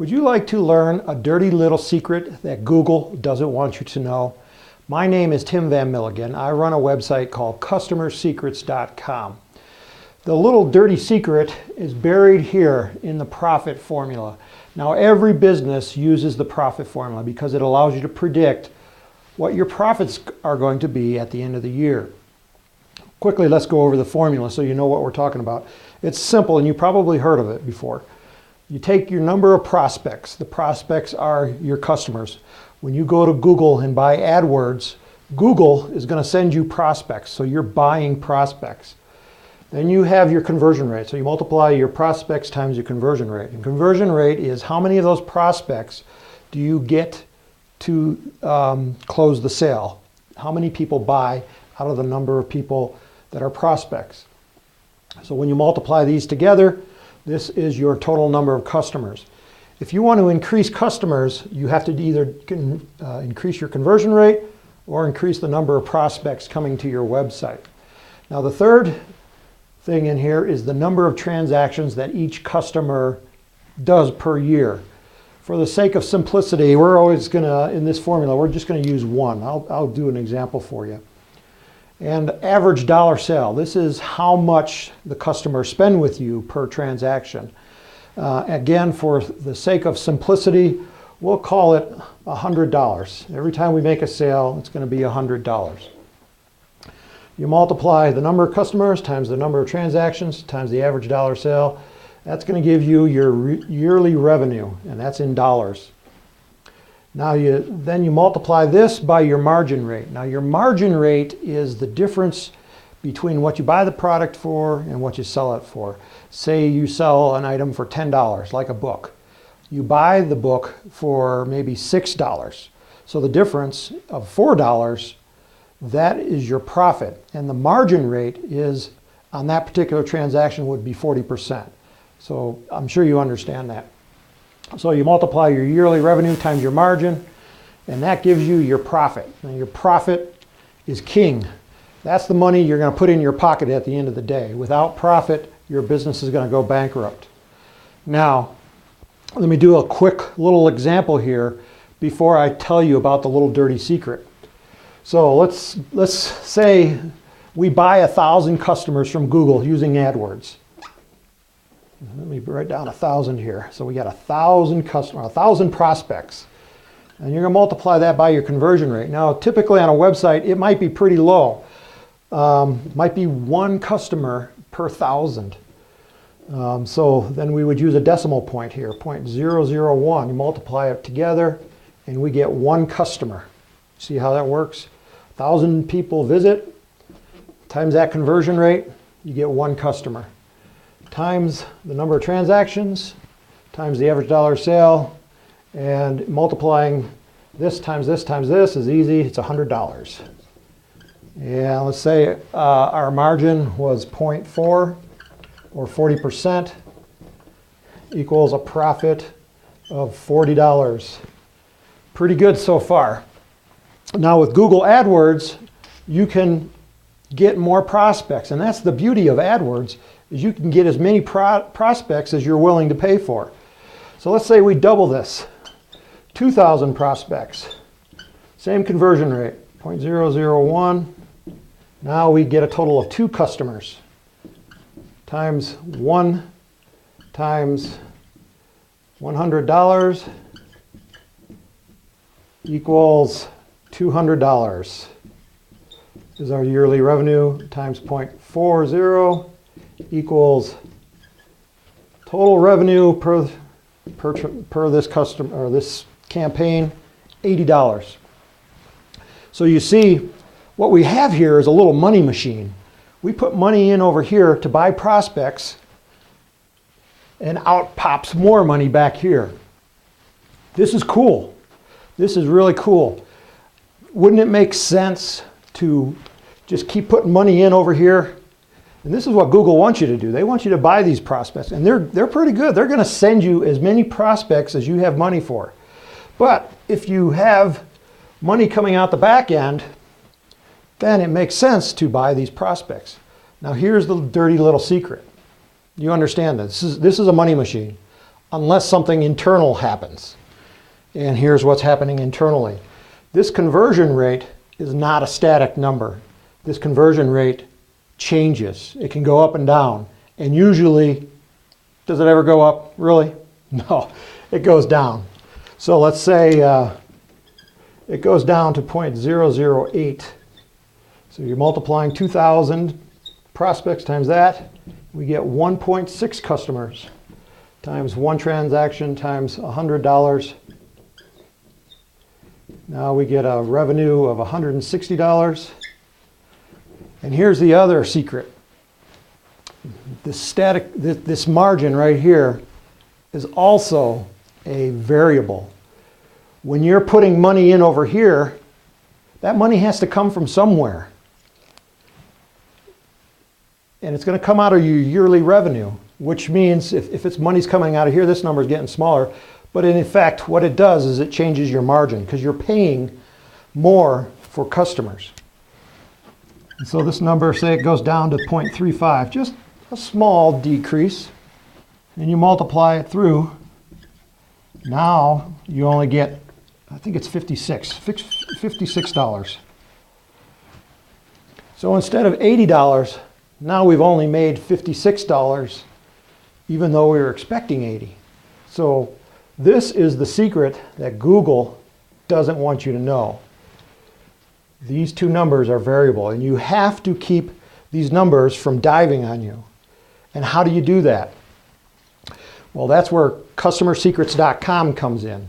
Would you like to learn a dirty little secret that Google doesn't want you to know? My name is Tim Van Milligan. I run a website called customersecrets.com. The little dirty secret is buried here in the profit formula. Now, every business uses the profit formula because it allows you to predict what your profits are going to be at the end of the year. Quickly, let's go over the formula so you know what we're talking about. It's simple, and you probably heard of it before. You take your number of prospects. The prospects are your customers. When you go to Google and buy AdWords, Google is going to send you prospects, so you're buying prospects. Then you have your conversion rate. So you multiply your prospects times your conversion rate. And conversion rate is how many of those prospects do you get to close the sale? How many people buy out of the number of people that are prospects? So when you multiply these together, this is your total number of customers. If you want to increase customers, you have to either increase your conversion rate or increase the number of prospects coming to your website. Now, the third thing in here is the number of transactions that each customer does per year. For the sake of simplicity, we're always going to, in this formula, we're just going to use one. I'll do an example for you. And average dollar sale. This is how much the customers spend with you per transaction. Again, for the sake of simplicity, we'll call it $100. Every time we make a sale, it's going to be $100. You multiply the number of customers times the number of transactions times the average dollar sale. That's going to give you your yearly revenue, and that's in dollars. Now then you multiply this by your margin rate. Now your margin rate is the difference between what you buy the product for and what you sell it for. Say you sell an item for $10, like a book. You buy the book for maybe $6. So the difference of $4, that is your profit. And the margin rate is, on that particular transaction, would be 40%. So I'm sure you understand that. So you multiply your yearly revenue times your margin, and that gives you your profit. And your profit is king. That's the money you're going to put in your pocket at the end of the day. Without profit, your business is going to go bankrupt. Now, let me do a quick little example here before I tell you about the little dirty secret. So let's say we buy 1,000 customers from Google using AdWords. Let me write down 1,000 here. So we got 1,000 customers, 1,000 prospects. And you're going to multiply that by your conversion rate. Now, typically on a website, it might be pretty low. Might be one customer per 1,000. So then we would use a decimal point here, 0.001. You multiply it together, and we get one customer. See how that works? 1,000 people visit, times that conversion rate, you get one customer. Times the number of transactions, times the average dollar sale, and multiplying this times this times this is easy. It's $100. And let's say our margin was 0.4 or 40% equals a profit of $40. Pretty good so far. Now with Google AdWords, you can get more prospects, and that's the beauty of AdWords, is you can get as many prospects as you're willing to pay for. So let's say we double this, 2,000 prospects, same conversion rate, 0.001. Now we get a total of 2 customers, times 1 times $100 equals $200. Is our yearly revenue times 0.40 equals total revenue per this customer or this campaign, $80. So you see, what we have here is a little money machine. We put money in over here to buy prospects, and out pops more money back here. This is cool. This is really cool. Wouldn't it make sense to just keep putting money in over here? And this is what Google wants you to do. They want you to buy these prospects, and they're pretty good. They're going to send you as many prospects as you have money for. But if you have money coming out the back end, then it makes sense to buy these prospects. Now here's the dirty little secret. You understand this. This is a money machine. unless something internal happens. And here's what's happening internally. This conversion rate is not a static number. This conversion rate changes. It can go up and down. And usually, does it ever go up? Really? No, it goes down. So let's say it goes down to 0.008. So you're multiplying 2,000 prospects times that. We get 1.6 customers times one transaction times $100. Now we get a revenue of $160. And here's the other secret. This margin right here is also a variable. When you're putting money in over here, that money has to come from somewhere. And it's going to come out of your yearly revenue, which means if it's money's coming out of here, this number is getting smaller. But in effect, what it does is it changes your margin because you're paying more for customers. And so this number, say it goes down to 0.35, just a small decrease, and you multiply it through. Now you only get, I think it's $56. So instead of $80, now we've only made $56, even though we were expecting $80. So this is the secret that Google doesn't want you to know. These two numbers are variable, and you have to keep these numbers from diving on you. And how do you do that? Well, that's where customersecrets.com comes in.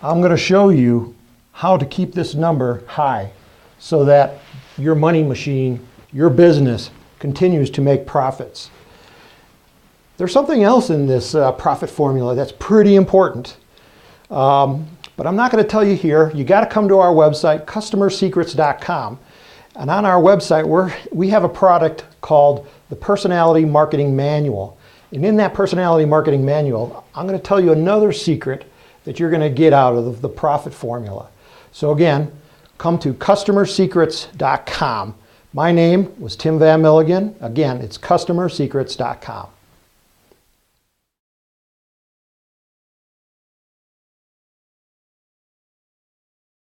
I'm going to show you how to keep this number high so that your money machine, your business, continues to make profits. There's something else in this profit formula that's pretty important, but I'm not going to tell you here. You got to come to our website, customersecrets.com, and on our website we have a product called the Personality Marketing Manual. And in that Personality Marketing Manual, I'm going to tell you another secret that you're going to get out of the profit formula. So again, come to customersecrets.com. My name was Tim Van Milligan. Again, it's customersecrets.com.